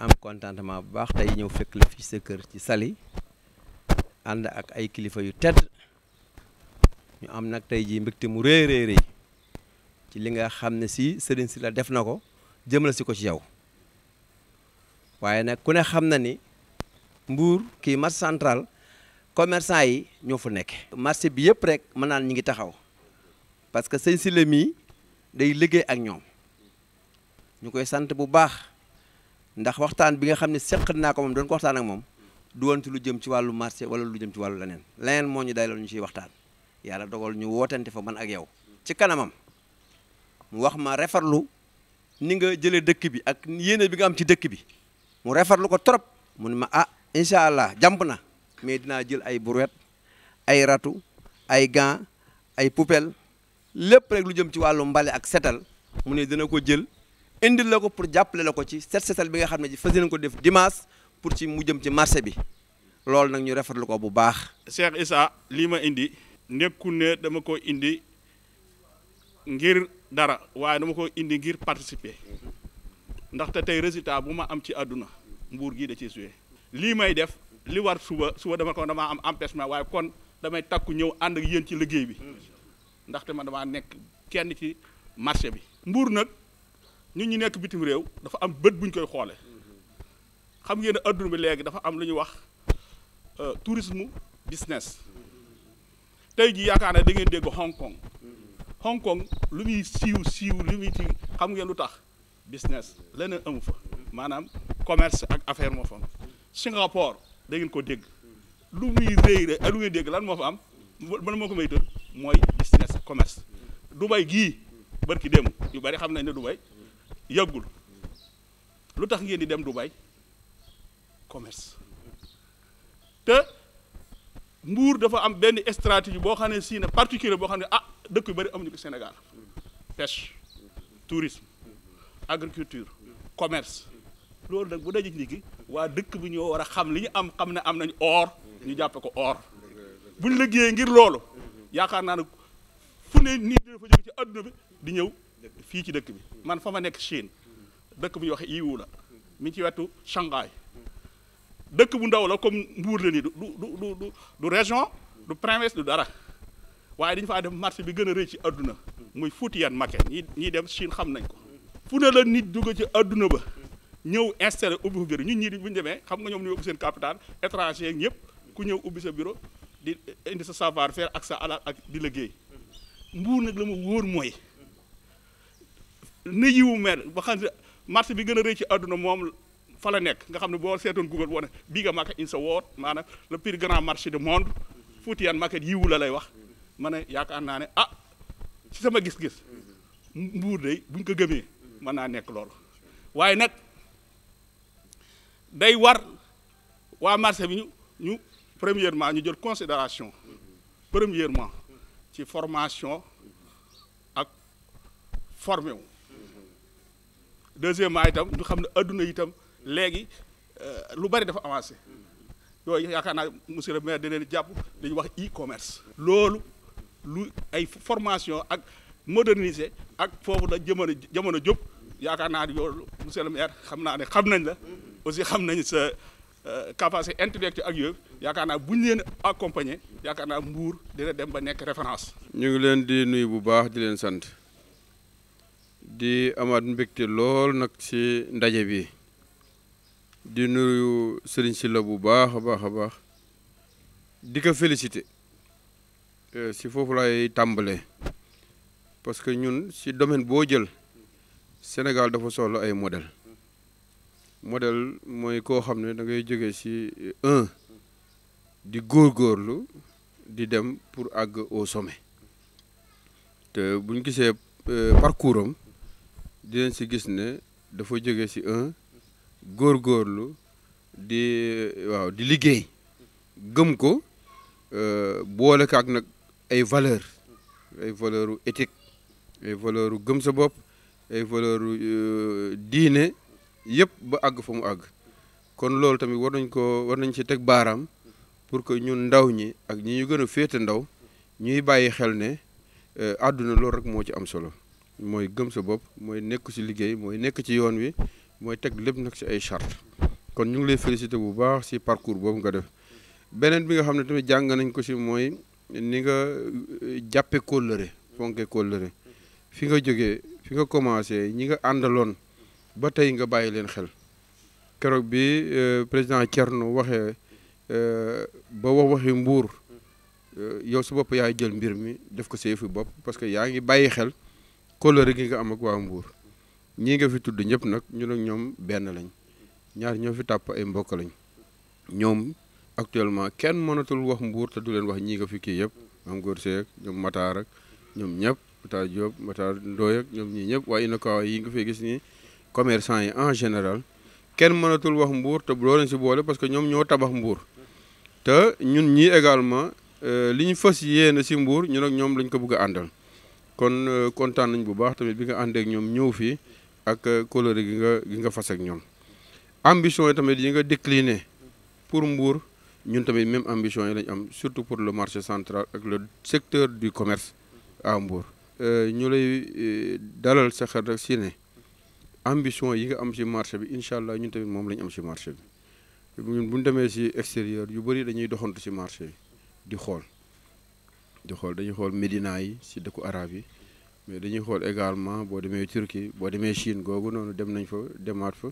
am contentement bu baax tey ñëw fekk la fi sa kër ci Saly ànd ak ay kilifa yu tedd ñu am nag tey jii mbégte mu rëy ci li nga xam ne si Serigne Sylla def na ko jëmale si ko ci yow waaye nag ku ne xam na ni Mbour kii marché central commerçant yi ñoo fa nekk. marché bi yëpp rek mën naan ñi ngi taxaw parce que Serigne Sylla mii day liggéey ak ñoom ñu koy sant bu baax ndax waxtaan bi nga xam ne seq naa ko moom doon ko waxtaan ak moom du woon ci lu jëm ci wàllu marché wala lu jëm ci wàllu leneen moo ñu dayloon ñu ciy waxtaan yàlla dogal ñu wootante fa man ak yow ci kanamam mu wax ma refarlu ni nga jëlee dëkk bi ak yéene bi nga am ci dëkk bi mu refarlu ko trop mu ne ma incha allah jàmp na mais dinaa jël ay brouette ay ratu ay gants ay poubelle lépp rek lu jëm ci wàllu mbale ak setal mu ne dina ko jël indil la ko pour jàppale la ko ci setal bi nga xam ne ji fas yéene ko def dimanche pour ci mu jëm ci marché bi loolu nag ñu rafetlu ko bu baax. Cheikh Issa lii ma indi nekku ne dama ko indi ngir dara waaye dama ko indi ngir participer ndaxte tey résultat bu ma am ci àdduna Mbour gii da ciy suyee lii may def li war suba dama am empêchement waaye kon damay takku ñëw ànd ak yéen ci liggéey bi ndaxte man damaa nekk kenn ci marché bi. Mbour nag ñun ñi nekk bitim réew dafa am bët buñ koy xoole xam ngeen ne adduna bi léegi dafa am lu ñuy wax tourisme business tey jii yaakaar ne da ngeen dégg Hong Kong lu muy siiw lu muy ci xam ngeen lu tax business leneen amu fa maanaam commerce ak affaire moo fa am Singapour da ngeen ko dégg lu muy rëy lu ngeen dégg lan moo fa am man moo ko may tëdd mooy business commerce. Dubai gii barki dem yu bari xam nañ ne Dubai yàggul lu tax ngeen di dem Dubai commerce te Mbour dafa am benn stratégie boo xam ne si ne particulier boo xam ne dëkk yu bari amuñu ko Sénégal pêche tourisme agriculture commerce loolu nag bu dajee ci nit waa dëkk bi ñoo war a xam li ñu xam ne am nañ or ñu jàppe ko or buñ liggéeyee ngir loolu yaakaar naa ne fu ne nit dafa jóge ci adduna bi di ñëw fii ci dëkk bi man fa ma nekk Chine dëkk bu ñuy wax yiwu la mi ci wetu Shanghai dëkk bu ndaw la comme Mbour la nii du région du province du dara waaye dañu faa def marché bi gën a rëy ci adduna muy Futian Market ñii dem Chine xam nañ ko fu ne la nit dugg ci adduna ba ñëw installé ubbi fa bureau ñun ñii bu ñu demee xam nga ñoom ñu ubbi seen capital étranger ñëpp ku ñëw ubbi sa bureau di indi sa savoir faire ak sa alal ak di liggéey Mbour nag la ma wóor mooy ne yiwu mel ba xam ne marché bi gën a rëy ci adduna moom fa la nekk nga xam ne boo seetoon Google boo ne bigger market in the world maanaam le plus grand marché du monde Futian Market yiwu la lay wax ma ne yaakaar naa ne ci sama gis-gis Mbour day buñ ko gëmee mën naa nekk loolu waaye nag day war waa marché bi ñu premièrement ñu jël considération premièrement ci formation ak formé wu deuxièmement itam ñu xam ne adduna itam léegi lu bari dafa avancé yooyu yaakaar naa monsieur le maire dina leen jàpp dañuy wax e-commerce loolu lu ay formation ak moderniser ak foofu la jamono jóg yaakaar naa yoolu monsieur le maire xam naa ne xam nañ la aussi xam nañ sa capacité intellectuelle ak yooyu yaakaar naa bu ñu leen accompagner yaakaar naa Mbour dina dem ba nekk référence. ñu ngi leen di nuyu bu baax di leen sant di amaat mbégte lool nag ci ndaje bi di nuyu Serigne Sylla bu baax a baax di ko féliciter ci foofu lay tàmbalee parce que ñun ci domaine boo jël Sénégal dafa soxla ay modèle mooy koo xam ne da ngay jóge ci di góorgóorlu di dem pour àgg au sommet te bu ñu gisee parcours am dinañ ci gis ne dafa jóge ci góorgóorlu di liggéey gëm ko boole ko ak nag ay valeur éthique ay valeur gëm sa bopp ay valeur diine yëpp ba àgg fa mu àgg kon loolu tamit war nañ ci teg baaraam pour que ñun ndaw ñi ak ñi ñu gën a féete ndaw ñuy bàyyi xel ne àdduna loolu rek moo ci am solo mooy gëm sa bopp mooy nekk ci liggéey mooy nekk ci yoon wi mooy teg lépp nag si ay charte kon ñu ngi lay féliciter bu baax si parcours boobu nga def beneen bi nga xam ne tamit jàng nañ ko si mooy ni nga jàppe kóllëre fonke kóllëre fi nga jógee fi nga commencé ñi nga àndaloon ba tey nga bàyyi leen xel keroog bi président Thierno waxee ba waxi Mbour yow su bopp yaay jël mbir mi def ko sa yëfu bopp parce que yaa ngi bàyyi xel kóllëre gi nga am ak waa Mbour ñii nga fi tudd ñëpp nag ñun ak ñoom benn lañ ñaar ñoo fi tàpp ay mbokk lañ ñoom actuellement kenn mënatul wax Mbour te du leen wax ñii nga fi kii yëpp am góor seek ñoom Matar ak ñoom ñëpp Matar Diop Matar Ndoye ak ñoom ñii ñëpp waaye INACA yi nga fay gis ni commerçant yi en général kenn mënatul wax Mbour te doo leen si boole parce que ñoom ñoo tabax Mbour te ñun ñii également li ñu fas yéene si Mbour ñun ak ñoom lañ ko bëgg a àndal kon kontaan nañ bu baax tamit bi nga àndee ak ñoom ñëw fii ak kóllëre gi nga fas ak ñoom ambition yi tamit yi nga décliné pour Mbour ñun tamit même ambition yi lañ am surtout pour le marché central ak le secteur du commerce à Mbour ñu lay dalal sa xel rek si ne ambition yi nga am si marché bi incha allah ñun tamit moom lañ am si marché bi ñun bu ñu demee si extérieur yu bëri dañuy doxantu si marché bi di xool dañuy xool Médina yi si dëkku arab yi mais dañuy xool également boo demee Turquie boo demee Chine googu noonu dem nañ fa demaat fa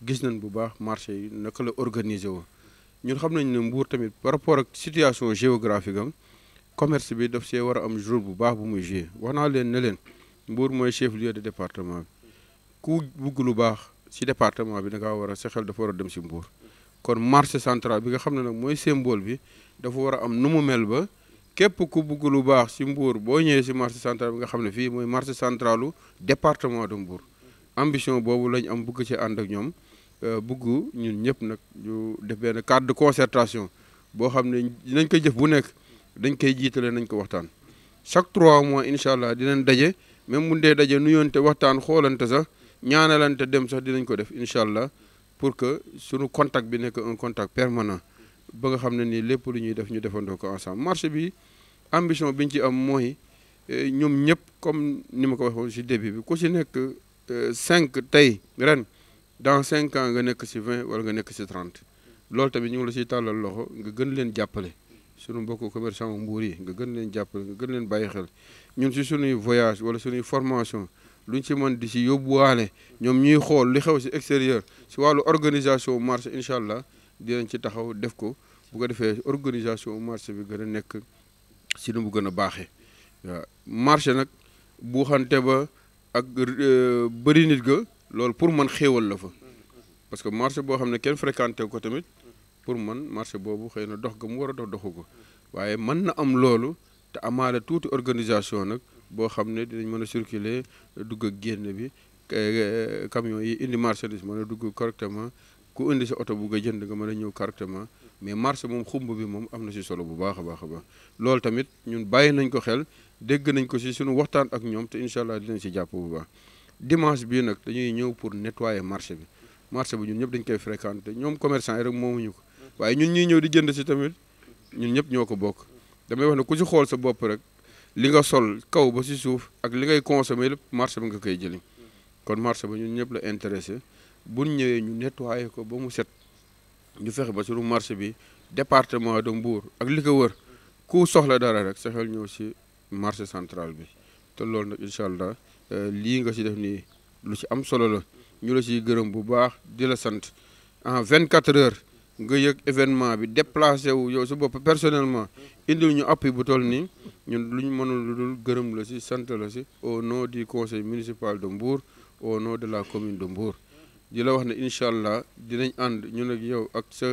gis nañ bu baax marché yi naka la organiser woo ñun xam nañ ne Mbour tamit par rapport ak situation géographique am commerce bi daf see war a am rôle bu baax bu muy jouer wax naa leen ne leen Mbour mooy chef lieu de département bi ku bugg lu baax si département bi da ngaa war a sa xel dafa war a dem si Mbour kon marché central bi nga xam ne nag mooy symbole bi dafa war a am nu mu mel ba képp ku bugg lu baax si Mbour boo ñëwee si marché central bi nga xam ne fii mooy marché centralu département de Mbour ambition boobu lañ am bugg ci ànd ak ñoom bugg ñun ñëpp nag ñu def benn cadre de concertation boo xam ne dinañ koy jëf bu nekk dañ koy jiitale nañ ko waxtaan chaque 3 mois incha allah dinañ daje même bu dee daje nuyoonte waxtaan xoolante sax ñaanalante dem sax dinañ ko def incha allah pour que suñu contact bi nekk un contact permanent ba nga xam ne nii lépp lu ñuy def ñu defandoo ko ensemble marché bi ambition bi ñu ci am mooy ñoom ñëpp comme ni ma ko waxoon si début bi ku si nekk 5 tey ren dans 5 ans nga nekk si 20 wala nga nekk si 30 loolu tamit ñu ngi la siy tàllal loxo nga gën leen jàppale sunu mbokku commerçant Mbour yi nga gën leen jàppale nga gën leen bàyyi xel ñun si sunuy voyage wala sunuy formation luñ ci mën di si yóbbuwaale ñoom ñuy xool li xew si extérieur si wàllu organisation marché incha allah dinañ ci taxaw def ko bu ko defee organisation marché bi gën a nekk si nu mu gën a baaxee waaw marché nag bu xante ba ak bëri nit ga loolu pour man xéewal la fa parce que marché boo xam ne kenn fréquenté ko tamit pour man marché boobu xëy na dox ga mu war a doxu ko waaye mën na am loolu te amaale tuuti organisation nag boo xam ne dinañ mën a circuler dugg ak génn bi camion yi indi marchandise mën a dugg correctement ku indi sa oto bugg a jënd nga mën a ñëw correctement mais marché moom xumb bi moom am na si solo bu baax a baax a baax loolu tamit ñun bàyyi nañ ko xel dégg nañ ko si suñu waxtaan ak ñoom te incha allah dinañ si jàpp bu baax dimanche bii nag dañuy ñëw pour nettoyer marché bi ñun ñëpp dañ koy fréquenter ñoom commerçant yi rek moomuñu ko waaye ñun ñuy ñëw di jënd si tamit ñun ñëpp ñoo ko bokk damay wax ne ku si xool sa bopp rek li nga sol kaw ba si suuf ak li ngay consommer lépp marché bi nga koy jëli kon marché ba ñun ñëpp la intéressé buñ ñëwee ñu nettoyer ko ba mu set ñu fexe ba suñu marché bi département de Mbour ak li ko wër ku soxla dara rek sa xel ñëw si marché central bi te loolu nag incha allah lii nga si def nii lu ci am solo la ñu la siy gërëm bu baax di la sant en 24 heures nga yëg événement bi déplacé wu yow su bopp personnellement indil ñu appui bu toll nii ñun lu ñu mënul lu dul gërëm la si sant la si au nom du conseil municipal de Mbour au nom de la commune de Mbour di la wax ne incha allah dinañ ànd ñun ak yow ak sa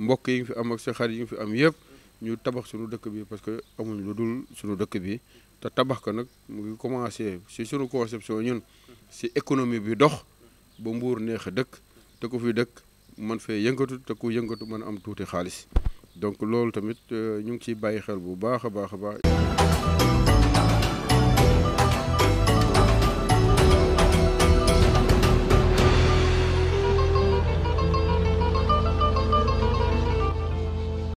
mbokk yi nga fi am ak sa xarit yi nga fi am yëpp ñu tabax suñu dëkk bi parce que amuñ lu dul suñu dëkk bi te tabax ko nag mu ngi commencé si suñu conception ñun si économie bi dox ba Mbour neex a dëkk te ku fi dëkk man fee yëngatu te ku yëngatu mën a am tuuti xaalis donc loolu tamit ñu ngi ciy bàyyi xel bu baax a baax a baax